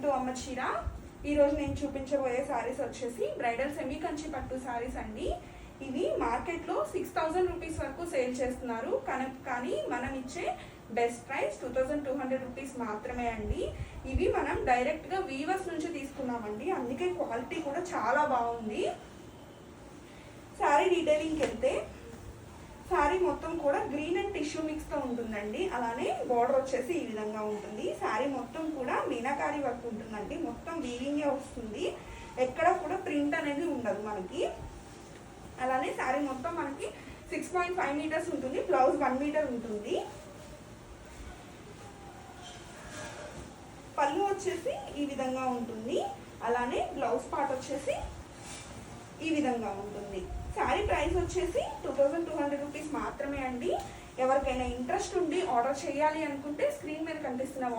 To అమ్మ చీర. ఈరోజు నేను చూపించబోయే శారీస్ వచ్చేసి బ్రైడల్ సెమీ కంచి పట్టు శారీస్ అండి. ఇవి మార్కెట్లో 6000 రూపీస్ వరకు సేల్ చేస్తున్నారు, కానీ మనం ఇచ్చే బెస్ట్ ప్రైస్ 2200 రూపీస్ మాత్రమే అండి. ఇవి మనం డైరెక్ట్గా వీవర్స్ నుంచి తీసుకున్నామండి, అందుకే క్వాలిటీ కూడా చాలా బాగుంది. శారీ డీటెయిలింగ్కి వెళ్తే శారీ మొత్తం కూడా గ్రీన్ అండ్ టిష్యూ మిక్స్తో ఉంటుందండి. అలానే బార్డర్ వచ్చేసి ఈ విధంగా ఉంటుంది. శారీ మొత్తం కూడా మీనాకారి వర్క్ ఉంటుందండి, మొత్తం వీవింగే వస్తుంది, ఎక్కడ కూడా ప్రింట్ అనేది ఉండదు మనకి. అలానే శారీ మొత్తం మనకి 6.5 మీటర్స్ ఉంటుంది, బ్లౌజ్ 1 మీటర్ ఉంటుంది. పళ్ళు వచ్చేసి ఈ విధంగా ఉంటుంది, అలానే బ్లౌజ్ పార్ట్ వచ్చేసి ఈ విధంగా ఉంటుంది. శారీ ప్రైస్ వచ్చేసి 2200 రూపీస్ మాత్రమే అండి. ఎవరికైనా ఇంట్రెస్ట్ ఉండి ఆర్డర్ చేయాలి అనుకుంటే స్క్రీన్ మీద కనిపిస్తున్న